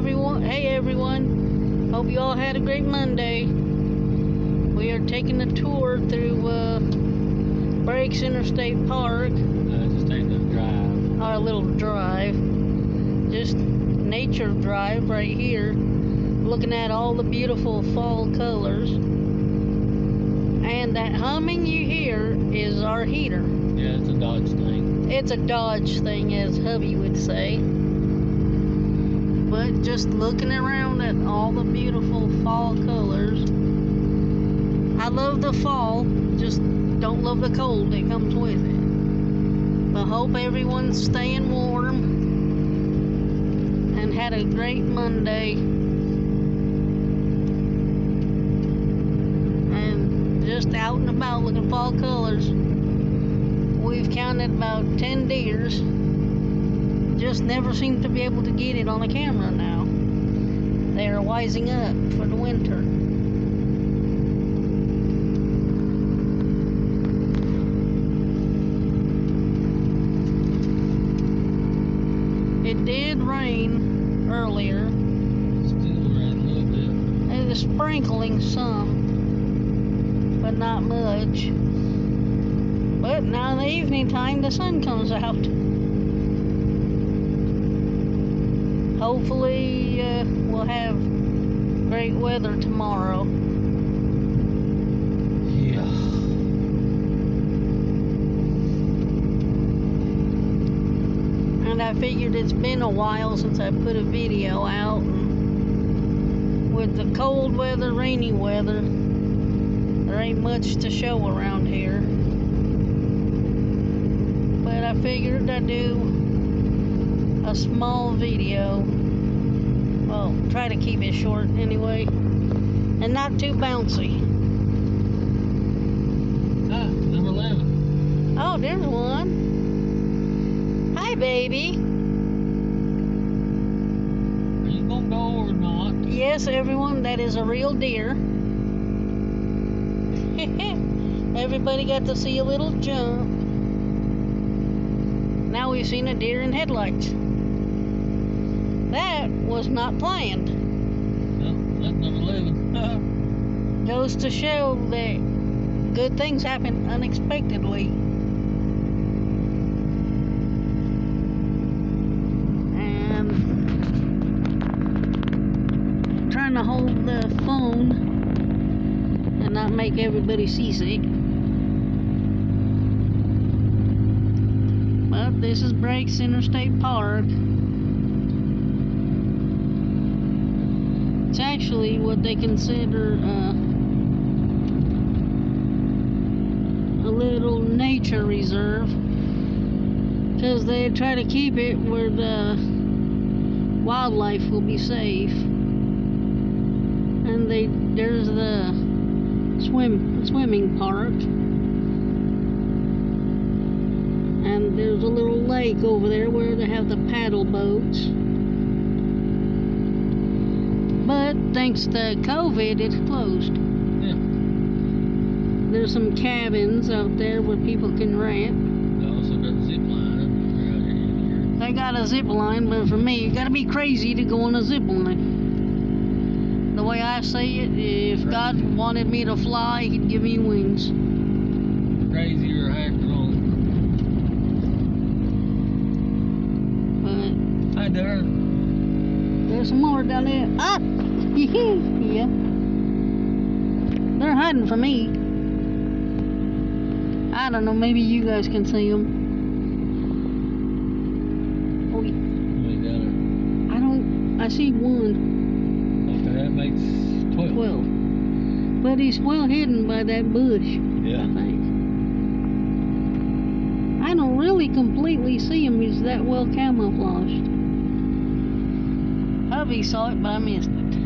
everyone. Hey everyone. Hope you all had a great Monday. We are taking a tour through Breaks Interstate Park. Just taking a drive. Our little drive. Just nature drive right here. Looking at all the beautiful fall colors. And that humming you hear is our heater. Yeah, it's a Dodge thing. It's a Dodge thing, as hubby would say. But just looking around at all the beautiful fall colors. I love the fall, just don't love the cold that comes with it. But hope everyone's staying warm and had a great Monday. And just out and about looking at fall colors. We've counted about 10 deers. Just never seem to be able to get it on the camera now. They are wising up for the winter. It did rain earlier. Still rain a little bit. It was sprinkling some, but not much. But now in the evening time, the sun comes out. Hopefully, we'll have great weather tomorrow. Yeah. And I figured it's been a while since I put a video out. And with the cold weather, rainy weather, there ain't much to show around here. But I figured I'd do a small video. Well, try to keep it short anyway, and not too bouncy. Ah, number 11. Oh, there's one. Hi, baby. Are you gonna go or not? Yes, everyone, that is a real deer. Everybody got to see a little jump. Now we've seen a deer in headlights. That was not planned. No, that's number 11. Goes to show that good things happen unexpectedly. And I'm trying to hold the phone and not make everybody seasick. But this is Breaks Interstate Park. It's actually what they consider a little nature reserve, because they try to keep it where the wildlife will be safe. And there's the swimming park, and there's a little lake over there where they have the paddle boats. But thanks to COVID, it's closed. Yeah. There's some cabins out there where people can rent. They also got the zip line. They got a zip line, but for me, you gotta be crazy to go on a zip line. The way I say it, if God wanted me to fly, He'd give me wings. Crazy or hacked wrong. But Hi there. there's some more down there. Ah! Yeah. They're hiding from me. I don't know, maybe you guys can see them. Oh, I see one. Okay, that makes 12. But he's well hidden by that bush, Yeah. I think. I don't really completely see him. He's that well camouflaged. Hubby saw it, but I missed it.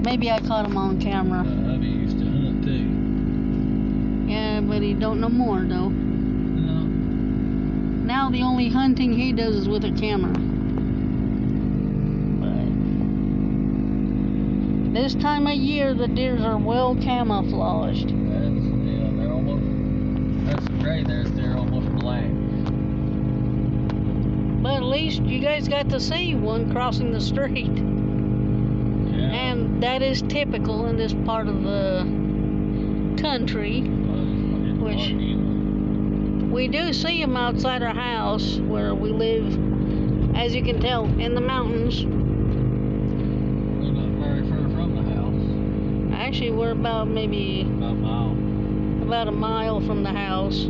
Maybe I caught him on camera. Hubby used to hunt too. Yeah, but he don't no more though. No. Now the only hunting he does is with a camera. But this time of year, the deers are well camouflaged. They're almost. That's gray there. They're almost black. But at least you guys got to see one crossing the street. Yeah. And that is typical in this part of the country. Which we do see them outside our house where we live, as you can tell, in the mountains. We're not very far from the house. Actually, we're about maybe About a mile. about a mile from the house.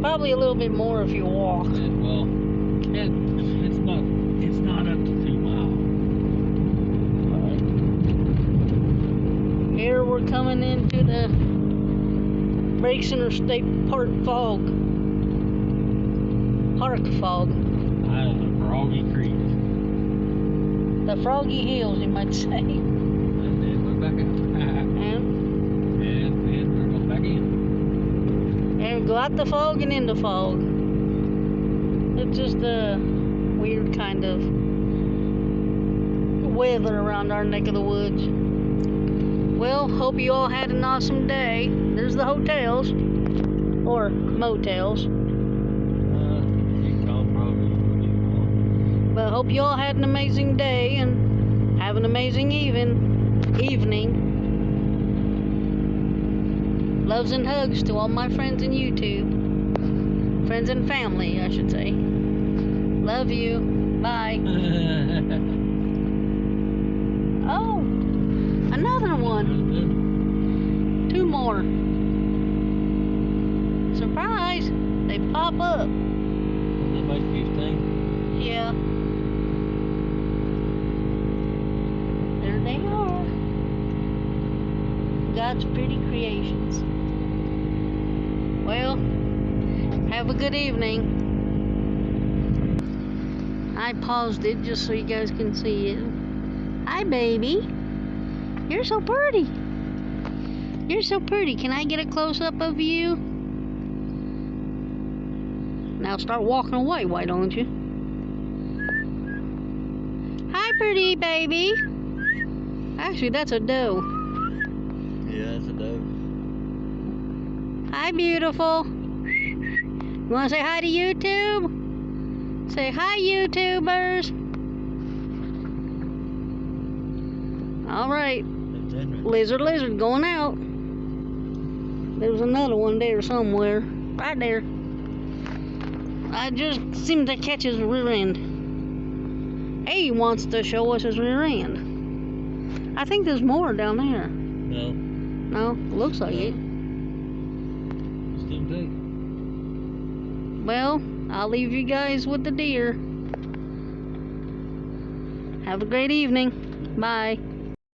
Probably a little bit more if you walk. Well, it's not up to 2 miles. Here we're coming into the Break Center State Park fog. Park fog. Out of the Froggy Creek. The Froggy Hills, you might say. And then we're back out. And we're going back in. go out the fog and in the fog. It's just a weird kind of weather around our neck of the woods. Well, hope you all had an awesome day. There's the hotels, or motels. You can call them probably. But hope you all had an amazing day and have an amazing evening. Loves and hugs to all my friends in YouTube. Friends and family, I should say. Love you. Bye. Oh, another one. 2 more. Surprise! They pop up. They make you think. Yeah. There they are. God's pretty creations. Well, have a good evening. I paused it just so you guys can see it. Hi, baby. You're so pretty. You're so pretty. Can I get a close-up of you? Now start walking away, why don't you? Hi, pretty baby. Actually, that's a doe. Yeah, that's a dove. Hi, beautiful. You want to say hi to YouTube? Say hi, YouTubers. All right. Lizard, going out. There's another one there somewhere. Right there. I just seem to catch his rear end. He wants to show us his rear end. I think there's more down there. No. No? Looks like it. Just them two. Well, I'll leave you guys with the deer. Have a great evening. Bye.